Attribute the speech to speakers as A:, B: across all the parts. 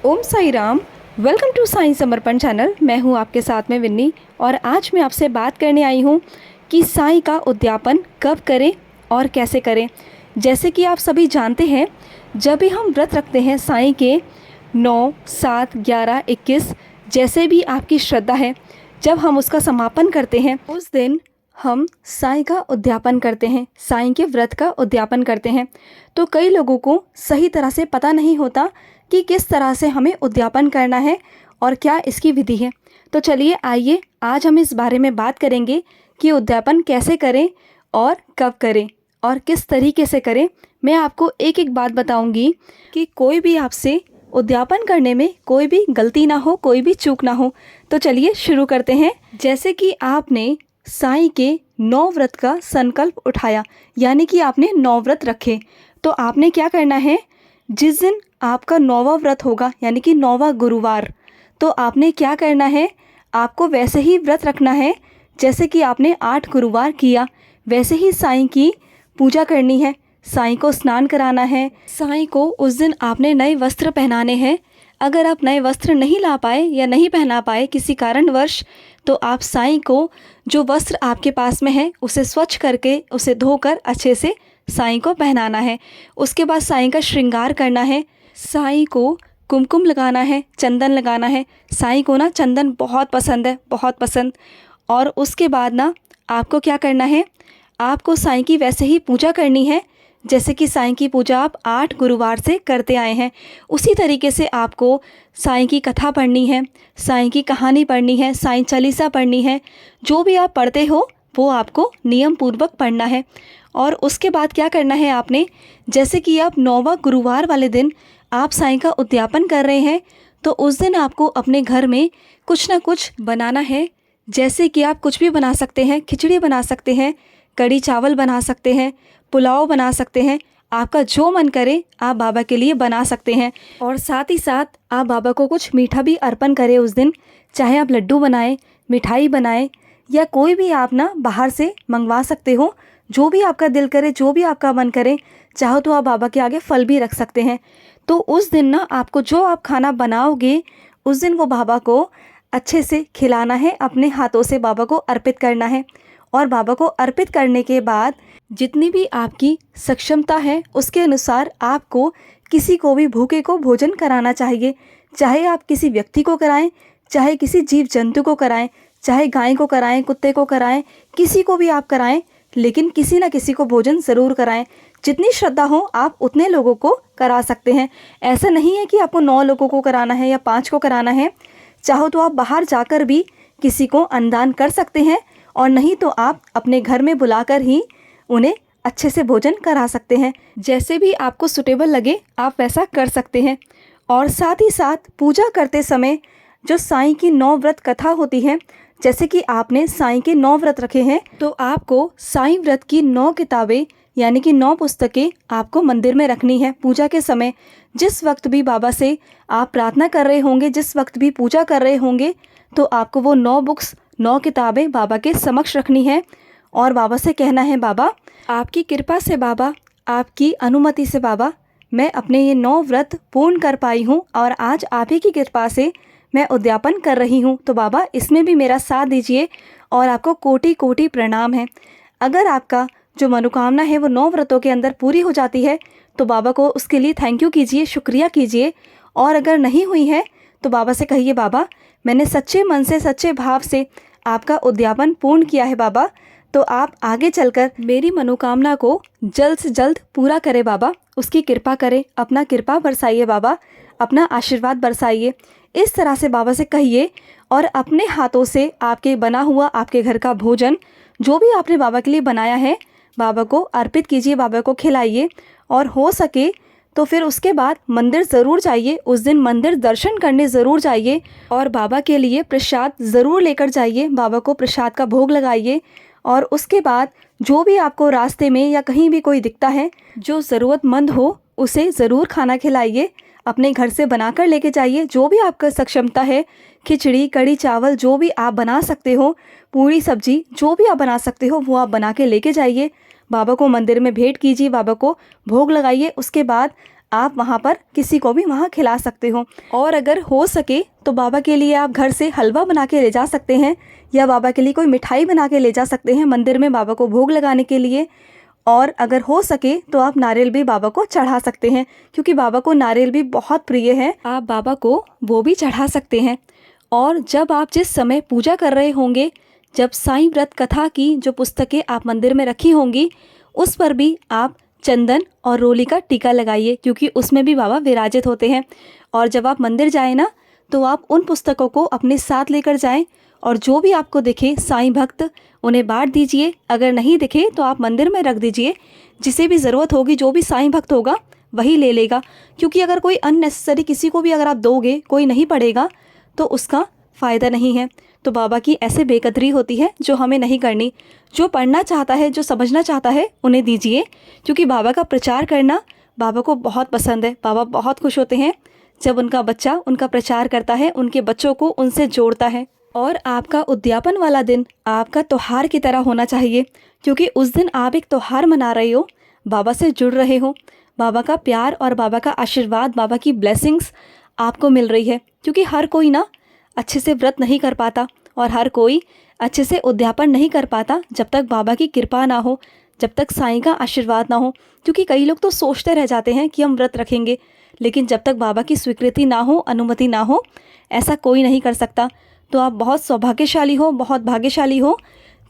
A: Om Sai Ram. Welcome to Sai Samarpan channel. मैं हूं आपके साथ में विन्नी और आज मैं आपसे बात करने आई हूं कि साई का उद्यापन कब करें और कैसे करें। जैसे कि आप सभी जानते हैं, जब भी हम व्रत रखते हैं साई के 9, 7, 11, 21 जैसे भी आपकी श्रद्धा है, जब हम उसका समापन करते हैं उस दिन हम साई का उद्यापन करते हैं, साई के व्रत का उद्यापन करते हैं। तो कई लोगों को सही तरह से पता नहीं होता कि किस तरह से हमें उद्यापन करना है और क्या इसकी विधि है। तो चलिए आइए आज हम इस बारे में बात करेंगे कि उद्यापन कैसे करें और कब करें और किस तरीके से करें। मैं आपको एक एक बात बताऊंगी कि कोई भी आपसे उद्यापन करने में कोई भी गलती ना हो, कोई भी चूक ना हो। तो चलिए शुरू करते हैं। जैसे कि आपने साई के 9 व्रत का संकल्प उठाया, यानी कि आपने 9 व्रत रखे, तो आपने क्या करना है, जिस दिन आपका 9वां व्रत होगा यानी कि 9वां गुरुवार, तो आपने क्या करना है, आपको वैसे ही व्रत रखना है जैसे कि आपने 8 गुरुवार किया। वैसे ही साईं की पूजा करनी है, साईं को स्नान कराना है, साईं को उस दिन आपने नए वस्त्र पहनाने हैं। अगर आप नए वस्त्र नहीं ला पाए या नहीं पहना पाए किसी कारणवश, तो आप साईं को जो वस्त्र आपके पास में है उसे स्वच्छ करके, उसे धोकर अच्छे से साईं को पहनाना है। उसके बाद साईं का श्रृंगार करना है, साईं को कुमकुम लगाना है, चंदन लगाना है। साईं को ना चंदन बहुत पसंद है, बहुत पसंद। और उसके बाद ना आपको क्या करना है, आपको साईं की वैसे ही पूजा करनी है जैसे कि साईं की पूजा आप 8 गुरुवार से करते आए हैं। उसी तरीके से आपको साईं की कथा पढ़नी है, साईं की कहानी पढ़नी है, साईं चालीसा पढ़नी है। जो भी आप पढ़ते हो वो आपको नियम पूर्वक पढ़ना है। और उसके बाद क्या करना है आपने, जैसे कि आप 9वां गुरुवार वाले दिन आप साईं का उद्यापन कर रहे हैं, तो उस दिन आपको अपने घर में कुछ ना कुछ बनाना है। जैसे कि आप कुछ भी बना सकते हैं, खिचड़ी बना सकते हैं, कड़ी चावल बना सकते हैं, पुलाव बना सकते हैं। आपका जो मन करे आप बाबा के लिए बना सकते हैं। और साथ ही साथ आप बाबा को कुछ मीठा भी अर्पण करें उस दिन। चाहे आप लड्डू बनाएं, मिठाई बनाएं, या कोई भी आप ना बाहर से मंगवा सकते हो। जो भी आपका दिल करे, जो भी आपका मन करे, चाहो तो आप बाबा के आगे फल भी रख सकते हैं। तो उस दिन ना आपको जो आप खाना बनाओगे उस दिन वो बाबा को अच्छे से खिलाना है, अपने हाथों से बाबा को अर्पित करना है। और बाबा को अर्पित करने के बाद जितनी भी आपकी सक्षमता है उसके अनुसार आपको किसी को भी भूखे को भोजन कराना चाहिए। चाहे आप किसी व्यक्ति को कराएं, चाहे किसी जीव जंतु को कराएं, चाहे गाय को कराएं, कुत्ते को कराएं, किसी को भी आप कराएं, लेकिन किसी न किसी को भोजन ज़रूर कराएं। जितनी श्रद्धा हो आप उतने लोगों को करा सकते हैं। ऐसा नहीं है कि आपको 9 लोगों को कराना है या 5 को कराना है। चाहो तो आप बाहर जाकर भी किसी को अन्नदान कर सकते हैं, और नहीं तो आप अपने घर में बुलाकर ही उन्हें अच्छे से भोजन करा सकते हैं। जैसे भी आपको सुटेबल लगे आप वैसा कर सकते हैं। और साथ ही साथ पूजा करते समय जो साईं की 9 व्रत कथा होती है, जैसे कि आपने साईं के 9 व्रत रखे हैं, तो आपको साईं व्रत की 9 किताबें यानी कि 9 पुस्तकें आपको मंदिर में रखनी है। पूजा के समय जिस वक्त भी बाबा से आप प्रार्थना कर रहे होंगे, जिस वक्त भी पूजा कर रहे होंगे, तो आपको वो 9 बुक्स, 9 किताबें बाबा के समक्ष रखनी है। और बाबा से कहना है, बाबा आपकी कृपा से, बाबा आपकी अनुमति से, बाबा मैं अपने ये 9 व्रत पूर्ण कर पाई हूँ और आज आप ही की कृपा से मैं उद्यापन कर रही हूँ। तो बाबा इसमें भी मेरा साथ दीजिए और आपको कोटि कोटि प्रणाम है। अगर आपका जो मनोकामना है वो 9 व्रतों के अंदर पूरी हो जाती है तो बाबा को उसके लिए थैंक यू कीजिए, शुक्रिया कीजिए। और अगर नहीं हुई है तो बाबा से कहिए, बाबा मैंने सच्चे मन से, सच्चे भाव से आपका उद्यापन पूर्ण किया है बाबा, तो आप आगे चलकर मेरी मनोकामना को जल्द से जल्द पूरा करें बाबा, उसकी कृपा करें, अपना कृपा बरसाइए बाबा, अपना आशीर्वाद बरसाइए। इस तरह से बाबा से कहिए और अपने हाथों से आपके बना हुआ आपके घर का भोजन जो भी आपने बाबा के लिए बनाया है बाबा को अर्पित कीजिए, बाबा को खिलाइए। और हो सके तो फिर उसके बाद मंदिर ज़रूर जाइए, उस दिन मंदिर दर्शन करने ज़रूर जाइए और बाबा के लिए प्रसाद ज़रूर लेकर जाइए, बाबा को प्रसाद का भोग लगाइए। और उसके बाद जो भी आपको रास्ते में या कहीं भी कोई दिखता है जो ज़रूरतमंद हो उसे ज़रूर खाना खिलाइए, अपने घर से बनाकर लेके जाइए। जो भी आपका सक्षमता है, खिचड़ी, कड़ी चावल जो भी आप बना सकते हो, पूरी सब्जी जो भी आप बना सकते हो वो आप बना के लेके जाइए। बाबा को मंदिर में भेंट कीजिए, बाबा को भोग लगाइए। उसके बाद आप वहाँ पर किसी को भी वहाँ खिला सकते हो। और अगर हो सके तो बाबा के लिए आप घर से हलवा बना के ले जा सकते हैं, या बाबा के लिए कोई मिठाई बना के ले जा सकते हैं मंदिर में बाबा को भोग लगाने के लिए। और अगर हो सके तो आप नारियल भी बाबा को चढ़ा सकते हैं, क्योंकि बाबा को नारियल भी बहुत प्रिय है। आप बाबा को वो भी चढ़ा सकते हैं। और जब आप जिस समय पूजा कर रहे होंगे, जब साईं व्रत कथा की जो पुस्तकें आप मंदिर में रखी होंगी, उस पर भी आप चंदन और रोली का टीका लगाइए, क्योंकि उसमें भी बाबा विराजित होते हैं। और जब आप मंदिर जाएं ना, तो आप उन पुस्तकों को अपने साथ लेकर जाएं, और जो भी आपको दिखे साईं भक्त उन्हें बांट दीजिए। अगर नहीं दिखे तो आप मंदिर में रख दीजिए, जिसे भी ज़रूरत होगी, जो भी साईं भक्त होगा वही ले लेगा। क्योंकि अगर कोई अननेसेसरी किसी को भी अगर आप दोगे, कोई नहीं पढ़ेगा, तो उसका फ़ायदा नहीं है। तो बाबा की ऐसे बेकदरी होती है जो हमें नहीं करनी। जो पढ़ना चाहता है, जो समझना चाहता है, उन्हें दीजिए, क्योंकि बाबा का प्रचार करना बाबा को बहुत पसंद है। बाबा बहुत खुश होते हैं जब उनका बच्चा उनका प्रचार करता है, उनके बच्चों को उनसे जोड़ता है। और आपका उद्यापन वाला दिन आपका त्योहार की तरह होना चाहिए, क्योंकि उस दिन आप एक त्योहार मना रहे हो, बाबा से जुड़ रहे हो, बाबा का प्यार और बाबा का आशीर्वाद, बाबा की ब्लेसिंग्स आपको मिल रही है। क्योंकि हर कोई ना अच्छे से व्रत नहीं कर पाता, और हर कोई अच्छे से उद्यापन नहीं कर पाता जब तक बाबा की कृपा ना हो, जब तक साईं का आशीर्वाद ना हो। क्योंकि कई लोग तो सोचते रह जाते हैं कि हम व्रत रखेंगे, लेकिन जब तक बाबा की स्वीकृति ना हो, अनुमति ना हो, ऐसा कोई नहीं कर सकता। तो आप बहुत सौभाग्यशाली हो, बहुत भाग्यशाली हो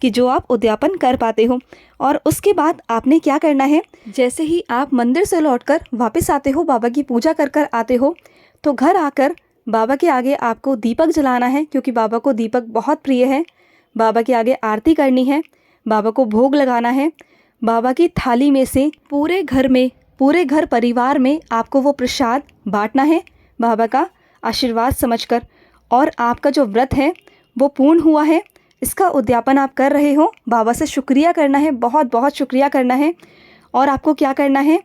A: कि जो आप उद्यापन कर पाते हो। और उसके बाद आपने क्या करना है, जैसे ही आप मंदिर से लौटकर वापस आते हो, बाबा की पूजा कर कर आते हो, तो घर आकर बाबा के आगे आपको दीपक जलाना है, क्योंकि बाबा को दीपक बहुत प्रिय है। बाबा के आगे आरती करनी है, बाबा को भोग लगाना है। बाबा की थाली में से पूरे घर में, पूरे घर परिवार में आपको वो प्रसाद बांटना है, बाबा का आशीर्वाद समझकर। और आपका जो व्रत है वो पूर्ण हुआ है, इसका उद्यापन आप कर रहे हो। बाबा से शुक्रिया करना है, बहुत बहुत शुक्रिया करना है। और आपको क्या करना है,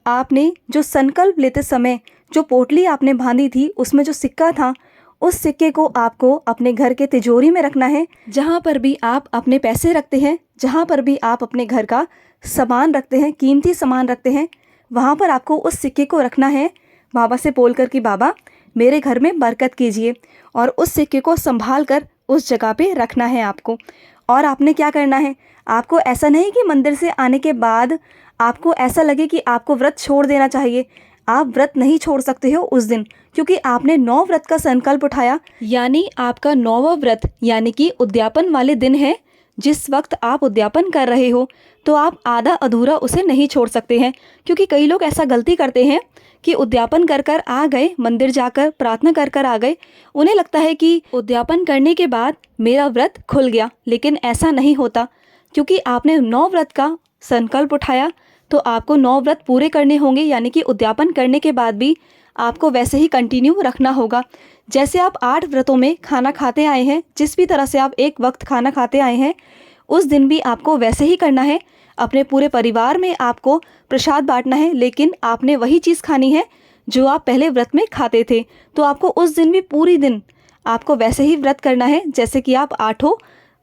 A: आपने जो संकल्प लेते समय जो पोटली आपने बांधी थी, उसमें जो सिक्का था, उस सिक्के को आपको अपने घर के तिजोरी में रखना है। जहाँ पर भी आप अपने पैसे रखते हैं, जहाँ पर भी आप अपने घर का सामान रखते हैं, कीमती सामान रखते हैं, वहाँ पर आपको उस सिक्के को रखना है, बाबा से बोलकर कि बाबा मेरे घर में बरकत कीजिए। और उस सिक्के को संभाल कर उस जगह पे रखना है आपको। और आपने क्या करना है, आपको ऐसा नहीं कि मंदिर से आने के बाद आपको ऐसा लगे कि आपको व्रत छोड़ देना चाहिए। आप व्रत नहीं छोड़ सकते हो उस दिन, क्योंकि आपने 9 व्रत का संकल्प उठाया, यानी आपका 9वां व्रत यानी कि उद्यापन वाले दिन है। जिस वक्त आप उद्यापन कर रहे हो, तो आप आधा अधूरा उसे नहीं छोड़ सकते हैं। क्योंकि कई लोग ऐसा गलती करते हैं कि उद्यापन कर कर आ गए, मंदिर जाकर प्रार्थना कर कर आ गए, उन्हें लगता है कि उद्यापन करने के बाद मेरा व्रत खुल गया। लेकिन ऐसा नहीं होता, क्योंकि आपने 9 व्रत का संकल्प उठाया, तो आपको 9 व्रत पूरे करने होंगे। यानी कि उद्यापन करने के बाद भी आपको वैसे ही कंटिन्यू रखना होगा। जैसे आप 8 व्रतों में खाना खाते आए हैं, जिस भी तरह से आप एक वक्त खाना खाते आए हैं, उस दिन भी आपको वैसे ही करना है। अपने पूरे परिवार में आपको प्रसाद बांटना है, लेकिन आपने वही चीज़ खानी है जो आप पहले व्रत में खाते थे। तो आपको उस दिन भी पूरी दिन आपको वैसे ही व्रत करना है जैसे कि आप 8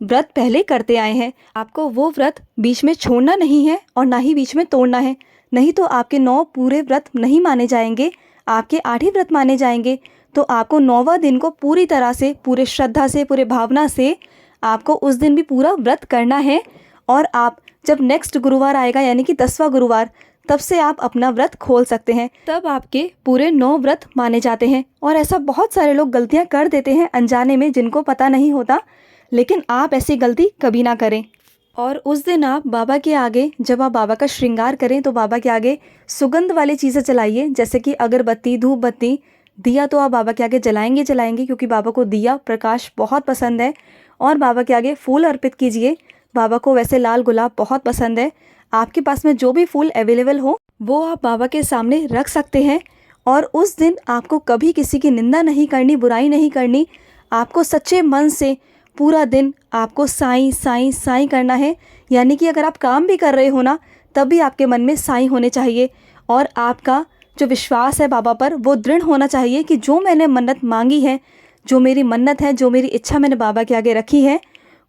A: व्रत पहले करते आए हैं। आपको वो व्रत बीच में छोड़ना नहीं है और ना ही बीच में तोड़ना है, नहीं तो आपके 9 पूरे व्रत नहीं माने जाएंगे, आपके 8 ही व्रत माने जाएंगे। तो आपको 9वां दिन को पूरी तरह से, पूरे श्रद्धा से, पूरे भावना से आपको उस दिन भी पूरा व्रत करना है। और आप जब नेक्स्ट गुरुवार आएगा, यानी कि 10वां गुरुवार, तब से आप अपना व्रत खोल सकते हैं। तब आपके पूरे 9 व्रत माने जाते हैं। और ऐसा बहुत सारे लोग गलतियां कर देते हैं अनजाने में, जिनको पता नहीं होता, लेकिन आप ऐसी गलती कभी ना करें। और उस दिन आप बाबा के आगे, जब आप बाबा का श्रृंगार करें, तो बाबा के आगे सुगंध वाली चीज़ें जलाइए, जैसे कि अगरबत्ती, धूप बत्ती, दिया तो आप बाबा के आगे जलाएंगे, क्योंकि बाबा को दिया प्रकाश बहुत पसंद है। और बाबा के आगे फूल अर्पित कीजिए। बाबा को वैसे लाल गुलाब बहुत पसंद है। आपके पास में जो भी फूल अवेलेबल हो वो आप बाबा के सामने रख सकते हैं। और उस दिन आपको कभी किसी की निंदा नहीं करनी, बुराई नहीं करनी। आपको सच्चे मन से पूरा दिन आपको साईं साईं साईं करना है। यानी कि अगर आप काम भी कर रहे हो ना, तब भी आपके मन में साईं होने चाहिए। और आपका जो विश्वास है बाबा पर, वो दृढ़ होना चाहिए कि जो मैंने मन्नत मांगी है, जो मेरी मन्नत है, जो मेरी इच्छा मैंने बाबा के आगे रखी है,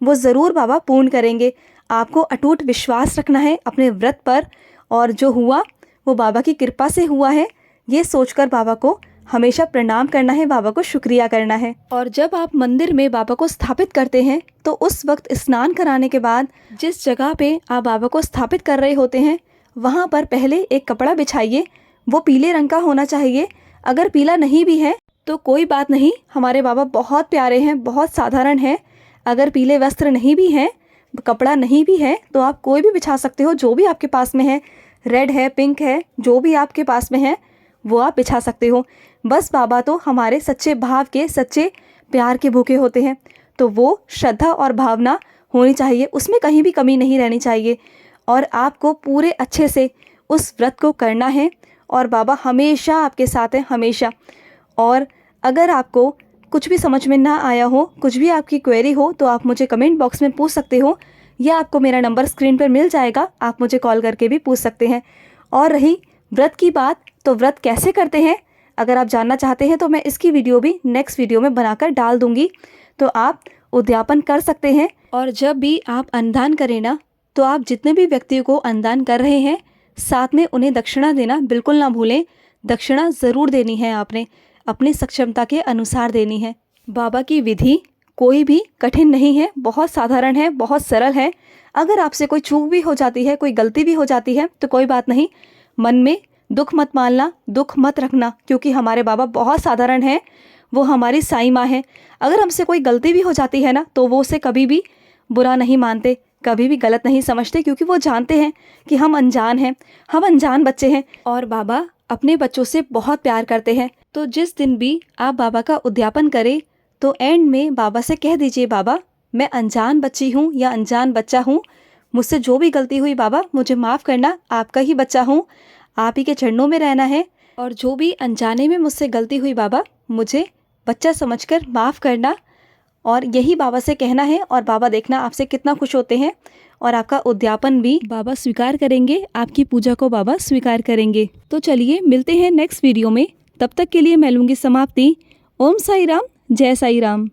A: वो ज़रूर बाबा पूर्ण करेंगे। आपको अटूट विश्वास रखना है अपने व्रत पर। और जो हुआ वो बाबा की कृपा से हुआ है। ये सोचकर बाबा को हमेशा प्रणाम करना है, बाबा को शुक्रिया करना है। और जब आप मंदिर में बाबा को स्थापित करते हैं तो उस वक्त स्नान कराने के बाद जिस जगह पे आप बाबा को स्थापित कर रहे होते हैं वहाँ पर पहले एक कपड़ा बिछाइए। वो पीले रंग का होना चाहिए। अगर पीला नहीं भी है तो कोई बात नहीं, हमारे बाबा बहुत प्यारे हैं, बहुत साधारण हैं। अगर पीले वस्त्र नहीं भी हैं, कपड़ा नहीं भी है, तो आप कोई भी बिछा सकते हो, जो भी आपके पास में है। रेड है, पिंक है, जो भी आपके पास में है वो आप बिछा सकते हो। बस बाबा तो हमारे सच्चे भाव के, सच्चे प्यार के भूखे होते हैं, तो वो श्रद्धा और भावना होनी चाहिए, उसमें कहीं भी कमी नहीं रहनी चाहिए। और आपको पूरे अच्छे से उस व्रत को करना है और बाबा हमेशा आपके साथ हैं, हमेशा। और अगर आपको कुछ भी समझ में ना आया हो, कुछ भी आपकी क्वेरी हो, तो आप मुझे कमेंट बॉक्स में पूछ सकते हो, या आपको मेरा नंबर स्क्रीन पर मिल जाएगा, आप मुझे कॉल करके भी पूछ सकते हैं। और रही व्रत की बात, तो व्रत कैसे करते हैं अगर आप जानना चाहते हैं तो मैं इसकी वीडियो भी नेक्स्ट वीडियो में बनाकर डाल दूँगी, तो आप उद्यापन कर सकते हैं। और जब भी आप अन्नदान करें ना, तो आप जितने भी व्यक्तियों को अन्नदान कर रहे हैं साथ में उन्हें दक्षिणा देना बिल्कुल ना भूलें। दक्षिणा ज़रूर देनी है, आपने अपनी सक्षमता के अनुसार देनी है। बाबा की विधि कोई भी कठिन नहीं है, बहुत साधारण है, बहुत सरल है। अगर आपसे कोई चूक भी हो जाती है, कोई गलती भी हो जाती है, तो कोई बात नहीं, मन में दुख मत मानना, दुख मत रखना, क्योंकि हमारे बाबा बहुत साधारण हैं। वो हमारी साईं माँ है। अगर हमसे कोई गलती भी हो जाती है ना, तो वो उसे कभी भी बुरा नहीं मानते, कभी भी गलत नहीं समझते, क्योंकि वो जानते हैं कि हम अनजान हैं, हम अनजान बच्चे हैं और बाबा अपने बच्चों से बहुत प्यार करते हैं। तो जिस दिन भी आप बाबा का उद्यापन करें तो एंड में बाबा से कह दीजिए, बाबा मैं अनजान बच्ची हूँ या अनजान बच्चा हूँ, मुझसे जो भी गलती हुई बाबा मुझे माफ़ करना, आपका ही बच्चा हूँ, आप ही के चरणों में रहना है। और जो भी अनजाने में मुझसे गलती हुई बाबा, मुझे बच्चा समझकर माफ़ करना। और यही बाबा से कहना है और बाबा देखना आपसे कितना खुश होते हैं और आपका उद्यापन भी बाबा स्वीकार करेंगे, आपकी पूजा को बाबा स्वीकार करेंगे। तो चलिए मिलते हैं नेक्स्ट वीडियो में, तब तक के लिए मैं लूँगी समाप्ति। ओम साई राम, जय साई राम।